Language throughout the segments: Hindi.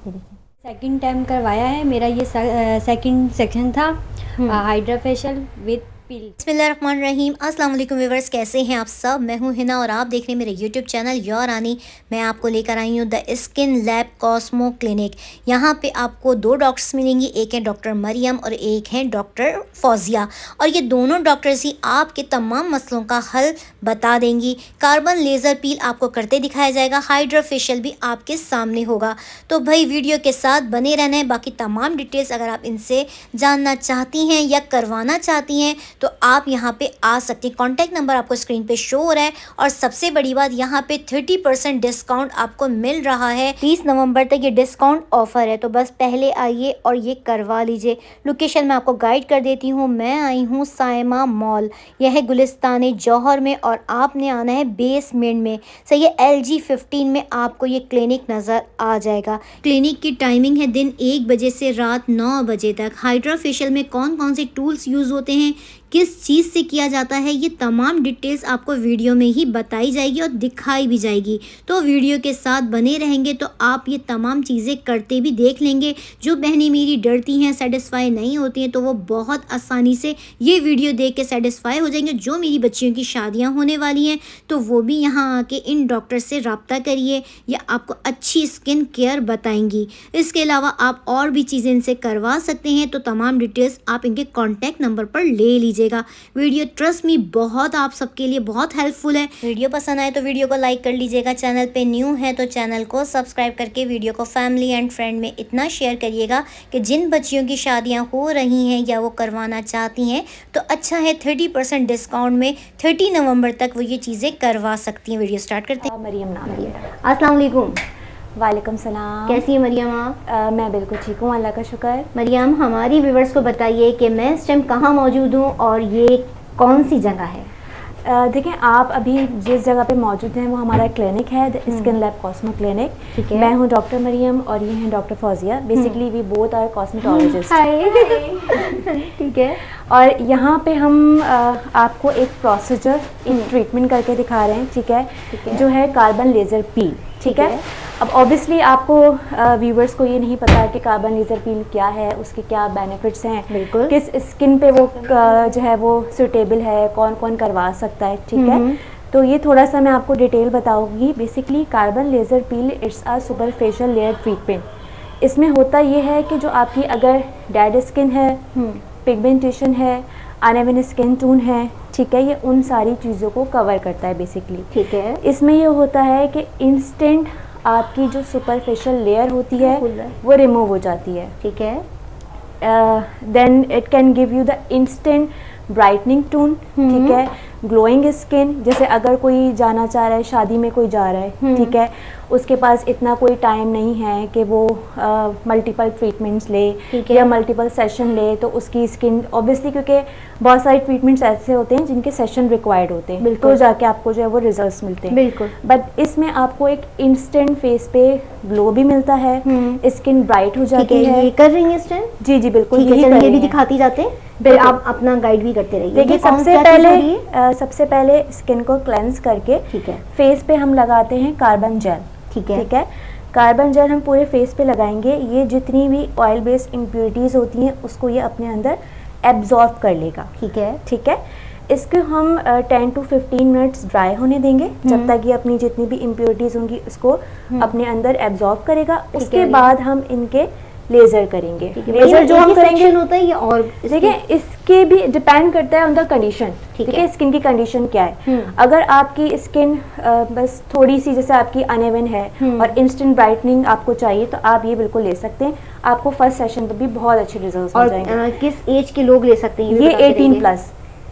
सेकंड टाइम करवाया है, मेरा ये सेकंड सेक्शन था हाइड्रा फेशियल विद पील। बिस्मिल्लाहिर्रहमानिर्रहीम। अस्सलाम वालेकुम व्यूअर्स, कैसे हैं आप सब। मैं हूं हिना और आप देख रहे हैं मेरे यूट्यूब चैनल योर रानी। मैं आपको लेकर आई हूं the skin lab cosmo clinic. यहां पे आपको दो डॉक्टर्स मिलेंगी, एक है डॉक्टर मरियम और एक है डॉक्टर फौजिया। और ये दोनों डॉक्टर्स ही आपके तमाम मसलों का हल बता देंगी। कार्बन लेज़र पील आपको करते दिखाया जाएगा, हाइड्रा फेशियल भी आपके सामने होगा। तो भाई वीडियो के साथ बने रहना है। बाकी तमाम डिटेल्स अगर आप इनसे जानना चाहती हैं या करवाना चाहती हैं तो आप यहाँ पे आ सकते हैं। कॉन्टैक्ट नंबर आपको स्क्रीन पे शो हो रहा है। और सबसे बड़ी बात, यहाँ पे 30% डिस्काउंट आपको मिल रहा है। 30 नवंबर तक ये डिस्काउंट ऑफर है, तो बस पहले आइए और ये करवा लीजिए। लोकेशन मैं आपको गाइड कर देती हूँ। मैं आई हूँ साइमा मॉल, यह है गुलिस्तान जौहर में, और आपने आना है बेसमेंट में। सही है, LG 15 में आपको ये क्लिनिक नज़र आ जाएगा। क्लिनिक की टाइमिंग है दिन 1 बजे से रात 9 बजे तक। हाइड्रा फेशियल में कौन कौन से टूल्स यूज़ होते हैं, किस चीज़ से किया जाता है, ये तमाम डिटेल्स आपको वीडियो में ही बताई जाएगी और दिखाई भी जाएगी। तो वीडियो के साथ बने रहेंगे तो आप ये तमाम चीज़ें करते भी देख लेंगे। जो बहनें मेरी डरती हैं, सेटिस्फाई नहीं होती हैं, तो वो बहुत आसानी से ये वीडियो देख के सेटिस्फाई हो जाएंगे। जो मेरी बच्चियों की शादियाँ होने वाली हैं तो वो भी यहाँ आके इन डॉक्टर से रब्ता करिए, या आपको अच्छी स्किन केयर बताएंगी। इसके अलावा आप और भी चीज़ें इनसे करवा सकते हैं, तो तमाम डिटेल्स आप इनके कॉन्टैक्ट नंबर पर ले लीजिए। वीडियो ट्रस्ट मी बहुत आप सबके लिए बहुत हेल्पफुल है। वीडियो पसंद आए तो वीडियो को लाइक कर लीजिएगा। चैनल पे न्यू है तो चैनल को सब्सक्राइब करके वीडियो को फैमिली एंड फ्रेंड में इतना शेयर करिएगा कि जिन बच्चियों की शादियां हो रही हैं या वो करवाना चाहती हैं तो अच्छा है, 30% डिस्काउंट में 30 नवंबर तक वो ये चीज़ें करवा सकती हैं। वीडियो स्टार्ट करते हैं। मरियम नाम है। अस्सलाम वालेकुम। वालेकुम सलाम। कैसी है मरियम आप? मैं बिल्कुल ठीक हूँ, अल्लाह का शुक्र। मरियम, हमारी व्यूवर्स को बताइए कि मैं इस टाइम कहाँ मौजूद हूँ और ये कौन सी जगह है? देखें, आप अभी जिस जगह पे मौजूद हैं वो हमारा क्लिनिक है, the skin lab cosmo clinic. ठीक है। मैं हूँ डॉक्टर मरियम और ये हैं doctor Fauzia. Basically we both are cosmetologist. ठीक है। और यहाँ पे हम आपको एक प्रोसीजर, एक ट्रीटमेंट करके दिखा रहे हैं, ठीक है, जो है कार्बन लेज़र पील। ठीक है। अब ऑब्वियसली आपको व्यूवर्स को ये नहीं पता कि कार्बन लेज़र पील क्या है, उसके क्या बेनिफिट्स हैं, बिल्कुल, किस स्किन पे वो जो है वो सूटेबल है, कौन कौन करवा सकता है। ठीक है। तो ये थोड़ा सा मैं आपको डिटेल बताऊंगी। Basically carbon laser peel it's a superficial layer treatment. इसमें होता ये है कि जो आपकी अगर डेड स्किन है, पिगमेंटेशन है, अनइवन स्किन टोन है, ठीक है, ये उन सारी चीज़ों को कवर करता है बेसिकली। ठीक है। इसमें ये होता है कि इंस्टेंट आपकी जो सुपरफिशियल लेयर होती है वो रिमूव हो जाती है। ठीक है। Then it can give you the instant brightening tone, ठीक है, ग्लोइंग स्किन। जैसे अगर कोई जाना चाह रहा है, शादी में कोई जा रहा है, ठीक है, उसके पास इतना कोई टाइम नहीं है कि वो मल्टीपल ट्रीटमेंट्स ले या मल्टीपल सेशन ले, तो उसकी स्किन ऑब्वियसली, क्योंकि बहुत सारे ट्रीटमेंट्स ऐसे होते हैं जिनके सेशन रिक्वायर्ड होते हैं, तो जाके आपको जो है वो रिजल्ट्स मिलते हैं। बिल्कुल। बट इसमें आपको एक इंस्टेंट फेस पे ग्लो भी मिलता है, स्किन ब्राइट हो जाती है। ये कर रही हैं इस टाइम? जी जी बिल्कुल, ये भी दिखाती जाते हैं, फिर आप अपना गाइड भी करते रहिए। देखिए, सबसे पहले स्किन को क्लेंस करके, ठीक है, फेस पे हम लगाते हैं कार्बन जेल। ठीक है। कार्बन जेल हम पूरे फेस पे लगाएंगे। ये जितनी भी ऑयल बेस्ड इम्प्योरिटीज़ होती हैं उसको ये अपने अंदर एब्जॉर्ब कर लेगा। ठीक है। ठीक है। इसको हम 10 to 15 मिनट्स ड्राई होने देंगे, जब तक ये अपनी जितनी भी इम्प्योरिटीज़ होंगी उसको अपने अंदर एब्जॉर्ब करेगा। उसके बाद हम इनके लेज़र करेंगे। लेज़र जो हम करेंगे होता है ये, और देखिए इसके भी डिपेंड करता है ऑन द कंडीशन। ठीक है, स्किन की कंडीशन क्या है। अगर आपकी स्किन बस थोड़ी सी, जैसे आपकी अनइवन है और इंस्टेंट ब्राइटनिंग आपको चाहिए, तो आप ये बिल्कुल ले सकते हैं। आपको फर्स्ट सेशन पर भी बहुत अच्छे रिजल्ट्स हो जाएंगे। किस एज के लोग ले सकते हैं? ये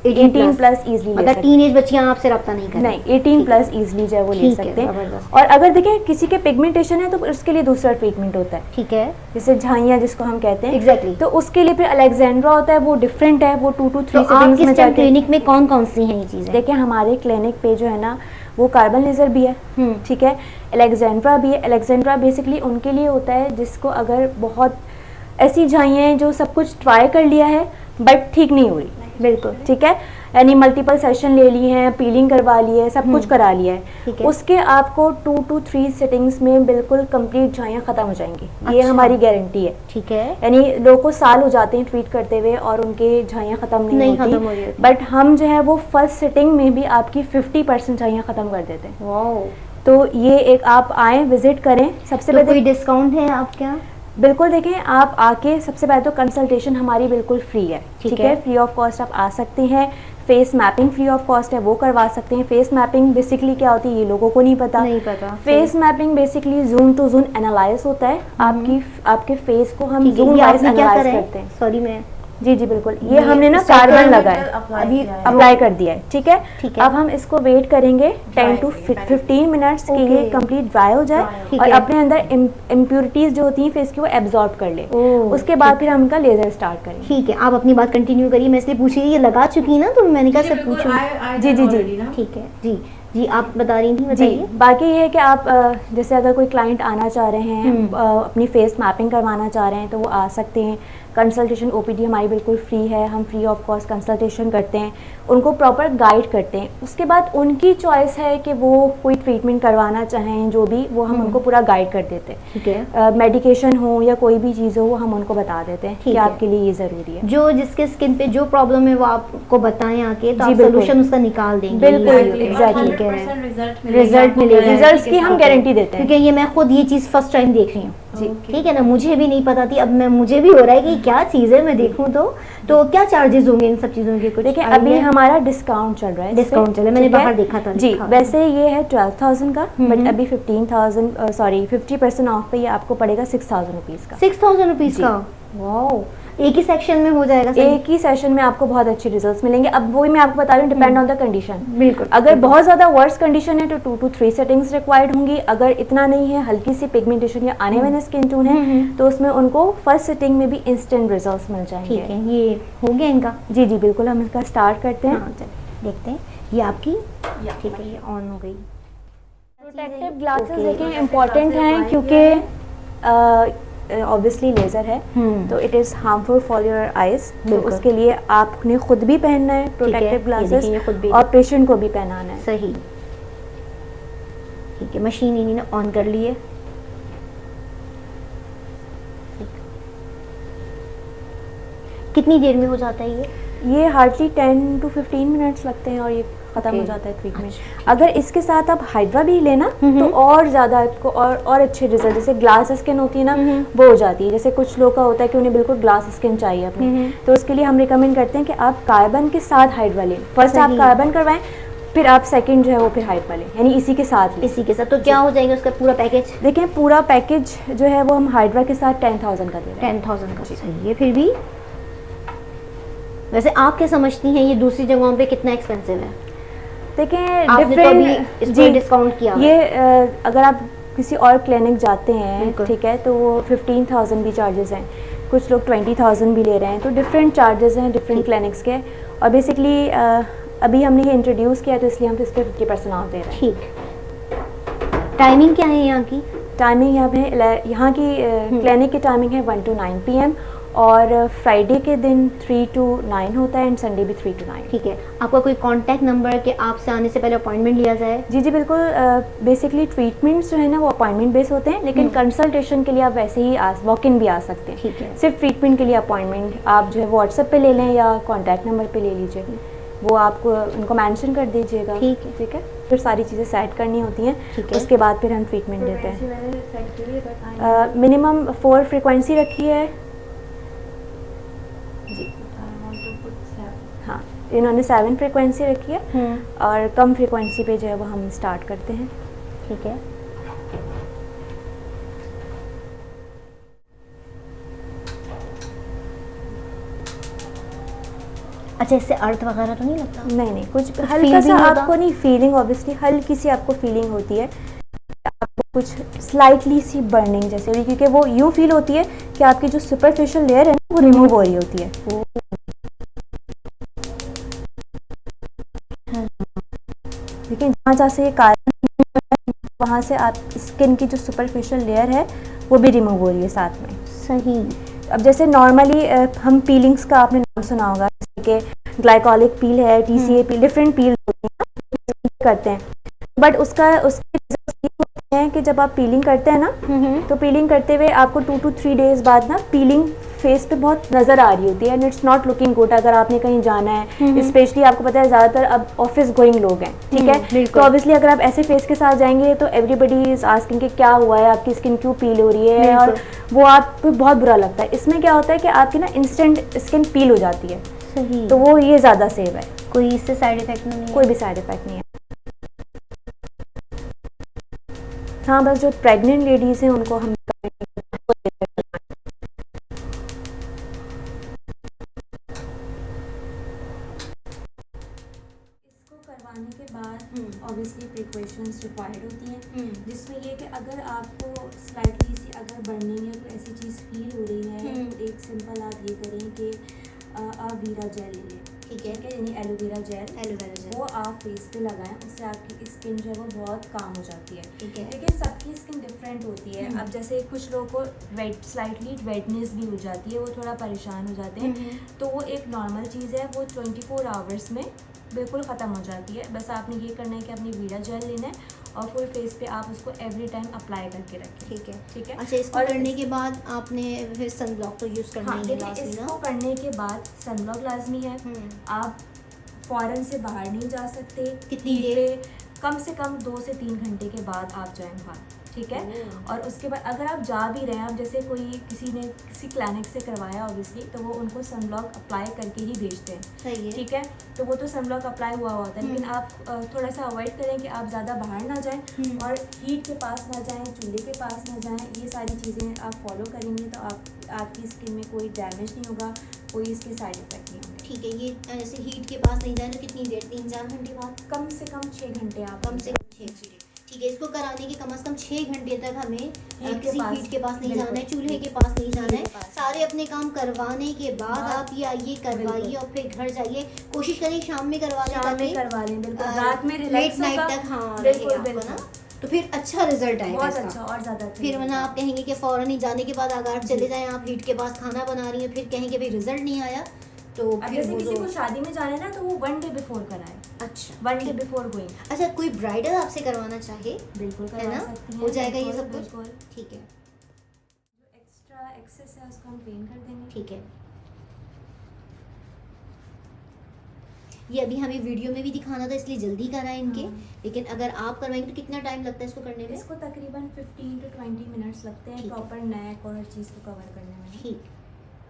18 प्लस इजीली, अगर टीनेज बच्चियां आपसे रब्ता नहीं करें, नहीं 18 प्लस इजीली जो है वो ले सकते हैं। और अगर देखें किसी के पिगमेंटेशन है तो उसके लिए दूसरा ट्रीटमेंट होता है। ठीक है। जैसे झाइयाँ जिसको हम कहते हैं, एग्जैक्टली, तो उसके लिए फिर अलेक्जेंड्रा होता है, वो डिफरेंट है, वो 2 to 3 सिटिंग्स में जाके। क्लिनिक में कौन कौन सी हैं ये चीजें? देखिए, हमारे क्लिनिक पे जो है ना वो कार्बन लेज़र भी है, ठीक है, अलेक्जेंड्रा भी है। अलेक्जेंड्रा बेसिकली उनके लिए होता है जिसको अगर बहुत ऐसी झाइयाँ हैं जो सब कुछ ट्राई कर लिया है बट ठीक नहीं हुई, बिल्कुल, ठीक है। यानी मल्टीपल सेशन ले लिए हैं, पीलिंग करवा ली है, सब कुछ करा लिया ठीक है, है। उसके आपको 2 to 3 सिटिंग्स में बिल्कुल कंप्लीट झाइयाँ खत्म हो जाएंगी। ये अच्छा। हमारी गारंटी है। ठीक है। यानी लोगों को साल हो जाते हैं ट्रीट करते हुए और उनके झाइयाँ खत्म नहीं खत्म हो होती, रही होती। बट हम जो है वो फर्स्ट सिटिंग में भी आपकी 50% झाइयाँ खत्म कर देते हैं। वाओ। तो ये एक आप आए, विजिट करें। सबसे तो पहले कोई डिस्काउंट है आप क्या? बिल्कुल, देखें आप आके सबसे पहले तो कंसल्टेशन हमारी बिल्कुल फ्री है, ठीक है। फ्री ऑफ कॉस्ट आप आ सकते हैं। Face mapping free of cost है, वो करवा सकते हैं। फेस मैपिंग बेसिकली क्या होती है ये लोगों को नहीं पता। Face mapping basically zoom to zoom analyse होता है। आपके फेस को हम जूम वाइज एनालाइज करते हैं। सॉरी मैं जी जी बिल्कुल, ये हमने ना कार्बन लगाया, अभी अप्लाई कर दिया है, ठीक है। ठीक है। अब हम इसको वेट करेंगे 10 to 15 मिनट्स के लिए कंप्लीट ड्राई हो जाए और अपने अंदर इम्प्योरिटीज जो होती हैं फेस की वो एब्जॉर्ब कर ले। उसके बाद फिर हम इनका लेजर स्टार्ट करेंगे। ठीक है, आप अपनी बात कंटिन्यू करिए। मैं इसलिए पूछ रही ये लगा चुकी ना, तो मैंने कहा सब पूछूं। जी जी जी ठीक है जी जी, आप बता रही थी, जी। बताइए। बाकी ये है कि आप जैसे अगर कोई क्लाइंट आना चाह रहे हैं, अपनी फेस मैपिंग करवाना चाह रहे हैं तो वो आ सकते हैं। कंसल्टेशन ओपीडी हमारी बिल्कुल फ्री है, हम फ्री ऑफ कॉस्ट कंसल्टेशन करते हैं, उनको प्रॉपर गाइड करते हैं। उसके बाद उनकी चॉइस है कि वो कोई ट्रीटमेंट करवाना चाहें, जो भी वो हम उनको पूरा गाइड कर देते हैं। ठीक है। मेडिकेशन हो या कोई भी चीज़ हो वो हम उनको बता देते हैं कि है। आपके लिए ये ज़रूरी है। जो जिसके स्किन पे जो प्रॉब्लम है वो आपको बताएं आके, तो जी, आप बिल्कुल। सोल्यूशन उसका निकाल देंगे। बिल्कुल, एग्जैक्टली। रिजल्ट मिलेगा, रिजल्ट्स की हम गारंटी देते हैं, क्योंकि ये मैं खुद ये चीज़ फर्स्ट टाइम देख रही हूँ। जी। ठीक है ना, मुझे भी नहीं पता थी, अब मुझे भी हो रहा है कि क्या चीज़ है, मैं देखूँ तो क्या चार्जेस होंगे इन सब चीज़ों के? कुछ देखिए अभी हमारा डिस्काउंट चल रहा है, डिस्काउंट चल रहा है, मैंने बाहर देखा था। जी, वैसे ये है 12,000 का, बट अभी 15,000 सॉरी 50% ऑफ पे ये आपको पड़ेगा 6,000 रुपीज़ का। 6,000 रुपीज़ का? वाओ, एक ही सेक्शन में हो जाएगा? एक ही सेशन में आपको बहुत अच्छे रिजल्ट्स मिलेंगे। अब वही मैं आपको बता रही हूँ, डिपेंड ऑन द कंडीशन। बिल्कुल। अगर बहुत ज़्यादा वर्स्ट कंडीशन है तो 2 to 3 सेटिंग्स रिक्वायर्ड होंगी। अगर इतना नहीं है, हल्की सी पिगमेंटेशन या आने वाले स्किन टोन है, तो उसमें उनको फर्स्ट सेटिंग में भी इंस्टेंट रिजल्ट्स मिल जाएंगे। ठीक है, ये हो गया इनका? जी जी बिल्कुल, हम इसका स्टार्ट करते हैं। हाँ, चलिए देखते हैं। ये आपकी ठीक है, ये ऑन हो गई। प्रोटेक्टिव ग्लासेस देखें इम्पॉर्टेंट हैं, क्योंकि ऑब्वियसली लेज़र है तो it is harmful for your eyes. तो उसके लिए आपने खुद भी पहनना है प्रोटेक्टिव ग्लासेस और पेशेंट को भी पहनाना है। सही, ठीक है। मशीन इन्हीं ने ऑन कर ली है। कितनी देर में हो जाता है ये हार्डली 10 to 15 मिनट्स लगते हैं और ये ख़त्म हो जाता है ट्रीटमेंट। अगर इसके साथ आप हाइड्रा भी लेना तो और ज़्यादा आपको और अच्छे रिजल्ट, जैसे ग्लास स्किन होती है ना वो हो जाती है। जैसे कुछ लोग का होता है कि उन्हें बिल्कुल ग्लास स्किन चाहिए अपनी, तो उसके लिए हम रिकमेंड करते हैं कि आप कार्बन के साथ हाइड्रा लें। फर्स्ट आप कार्बन करवाएं, फिर आप सेकंड जो है वो फिर हाइड्रा लें, यानी इसी के साथ लें। इसी के साथ तो क्या हो जाएगा उसका पूरा पैकेज? देखिए पूरा पैकेज जो है वो हम हाइड्रा के साथ 10,000 का दे रहे हैं। 10,000 का, सही है। फिर भी वैसे आप क्या समझती हैं ये दूसरी जगहों पे कितना एक्सपेंसिव है? देखें डिफरेंट जी डिस्काउंट किया ये अगर आप किसी और क्लिनिक जाते हैं, ठीक है, तो वो 15,000 भी चार्जेस हैं, कुछ लोग 20,000 भी ले रहे हैं, तो डिफरेंट चार्जेस हैं डिफरेंट क्लिनिक्स के। और बेसिकली अभी हमने ये इंट्रोड्यूस किया तो इसलिए हम इस पर 50% ऑफ दे रहे हैं। ठीक। टाइमिंग क्या है यहाँ की? टाइमिंग यहाँ की क्लिनिक की टाइमिंग है 1 to 9 PM और फ्राइडे के दिन 3 to 9 होता है एंड संडे भी 3 to 9। ठीक है। आपका कोई कांटेक्ट नंबर कि आपसे आने से पहले अपॉइंटमेंट लिया जाए? जी जी बिल्कुल। बेसिकली ट्रीटमेंट्स जो है ना वो अपॉइंटमेंट बेस होते हैं, लेकिन कंसल्टेशन के लिए आप वैसे ही वॉक इन भी आ सकते हैं। ठीक है। सिर्फ ट्रीटमेंट के लिए अपॉइंटमेंट आप जो है व्हाट्सएप पे ले लें या कॉन्टैक्ट नंबर पे ले लीजिए, वो आपको उनको मेंशन कर दीजिएगा। ठीक है। ठीक है, फिर सारी चीज़ें सेट करनी होती हैं, उसके बाद फिर हम ट्रीटमेंट देते हैं। मिनिमम 4 फ्रिक्वेंसी रखी है जी। हाँ, इन्होंने 7 फ्रिक्वेंसी रखी है और कम फ्रिक्वेंसी पे जो है वो हम स्टार्ट करते हैं। ठीक है। अच्छा, इससे अर्थ वगैरह तो नहीं लगता? नहीं नहीं, कुछ हल्का सा आपको नहीं, फीलिंग ऑब्वियसली हल्की सी आपको फीलिंग होती है, आपको कुछ स्लाइटली सी बर्निंग जैसे होगी, क्योंकि वो यूँ फील होती है कि आपकी जो सुपरफिशियल लेयर है ना वो रिमूव हो रही होती है। लेकिन जहाँ से ये कार्बन वहाँ से आप स्किन की जो सुपरफिशियल लेयर है वो भी रिमूव हो रही है साथ में। सही। अब जैसे नॉर्मली हम पीलिंग्स का आपने नाम सुना होगा, जैसे कि ग्लाइकोलिक पील है, TCA पील, डिफरेंट पील होती हैं करते हैं। बट उसके results ये होते हैं कि जब आप पीलिंग करते हैं ना, तो पीलिंग करते हुए आपको 2 to 3 डेज बाद ना पीलिंग फेस पे बहुत नज़र आ रही होती है and it's not looking good. अगर आपने कहीं जाना है, स्पेशली आपको पता है ज़्यादातर अब ऑफिस गोइंग लोग हैं, ठीक है, तो ऑब्वियसली अगर आप ऐसे फेस के साथ जाएंगे तो एवरीबडी इज आस्किंग कि क्या हुआ है, आपकी स्किन क्यों पील हो रही है, और वो आपको बहुत बुरा लगता है। इसमें क्या होता है कि आपकी ना इंस्टेंट स्किन पील हो जाती है, सही। तो वो ये ज़्यादा सेफ है, कोई इससे साइड इफेक्ट नहीं है? कोई भी साइड इफेक्ट नहीं है। हाँ, बस जो प्रेग्नेंट लेडीज़ हैं उनको हम करवाने के बाद ऑब्वियसली प्रिकॉशंस रिक्वायर्ड होती हैं, जिसमें ये कि अगर आपको स्लाइटली सी अगर बर्निंग या कोई ऐसी चीज़ फील हो रही है तो एक सिंपल आप ये करें कि आप वीरा जेल ले लें, ठीक है, यानी एलोवेरा जेल, वो आप फेस पे लगाएं, उससे आपकी स्किन जो है वो बहुत काम हो जाती है, ठीक है। लेकिन सबकी स्किन डिफरेंट होती है। अब जैसे कुछ लोगों को स्लाइटली वेटनेस भी हो जाती है, वो थोड़ा परेशान हो जाते हैं, तो वो एक नॉर्मल चीज़ है, वो 24 आवर्स में बिल्कुल ख़त्म हो जाती है। बस आपने ये करना है कि अपनी वीरा जेल लेना है और फुल फेस पे आप उसको एवरी टाइम अप्लाई करके रखें, ठीक है, ठीक है। अच्छा, इसको करने के बाद आपने फिर सनब्लॉक तो यूज़ करना ही है लाजमी ना? इसको करने के बाद सनब्लॉक लाजमी है। आप फ़ौरन से बाहर नहीं जा सकते, कितनी देर? कम से कम 2 से 3 घंटे के बाद आप जाएं बाहर, ठीक है। और उसके बाद अगर आप जा भी रहे हैं, आप जैसे किसी ने किसी क्लिनिक से करवाया ऑब्वियसली, तो वो उनको सनब्लॉक अप्लाई करके ही भेजते हैं, सही है, ठीक है, तो वो तो सनब्लॉक अप्लाई हुआ होता है। लेकिन आप थोड़ा सा अवॉइड करें कि आप ज़्यादा बाहर ना जाएं और हीट के पास ना जाएं, चूल्हे के पास ना जाएं। ये सारी चीज़ें आप फॉलो करेंगे तो आपकी स्किन में कोई डैमेज नहीं होगा, कोई इसके साइड इफेक्ट नहीं होंगे, ठीक है। ये जैसे हीट के पास नहीं जाए तो कितनी देर, 3-4 घंटे बाद? कम से कम 6 घंटे आप कम से कम 6 घंटे, ठीक है। इसको कराने के कम से कम 6 घंटे तक हमें किसी पास, हीट के पास नहीं जाना है, चूल्हे के पास नहीं जाना है। सारे अपने काम करवाने के बाद आप ये आइए करवाइए और फिर घर जाइए। कोशिश करें शाम में करवा लें, शाम में करवा लें, बिल्कुल रात में लेट रिलैक्स नाइट होगा, तक, हाँ, बिल्कुल रहेगा आपको ना, तो फिर अच्छा रिजल्ट आएगा बहुत इसका। अच्छा और ज़्यादा अच्छा फिर वरना आप कहेंगे कि फ़ौरन ही जाने के बाद अगर आप चले जाएं, आप हीट के पास खाना बना रही हैं, फिर कहेंगे भाई रिजल्ट नहीं आया, तो अब फिर जैसे वो किसी तो को शादी में जाना है ना, तो वो 1 डे बिफोर कराए, अच्छा 1 डे बिफोर गोइंग, अच्छा, कोई ब्राइडल आपसे करवाना चाहे बिल्कुल है करवा ना, सकती हैं, हो जाएगा ये बिल्कुल, सब कुछ, बिल्कुल। ठीक है, जो एक्स्ट्रा एक्सेस है उसको हम क्लीन कर देंगे, ठीक है। ये अभी हमें वीडियो में भी दिखाना था इसलिए जल्दी कराएं इनके, लेकिन अगर आप करवाएंगे तो कितना टाइम लगता है इसको करने में? इसको तकरीबन 15 to 20 मिनट्स लगते हैं ठीक है। प्रॉपर नेक और हर चीज़ को कवर करने में। ठीक,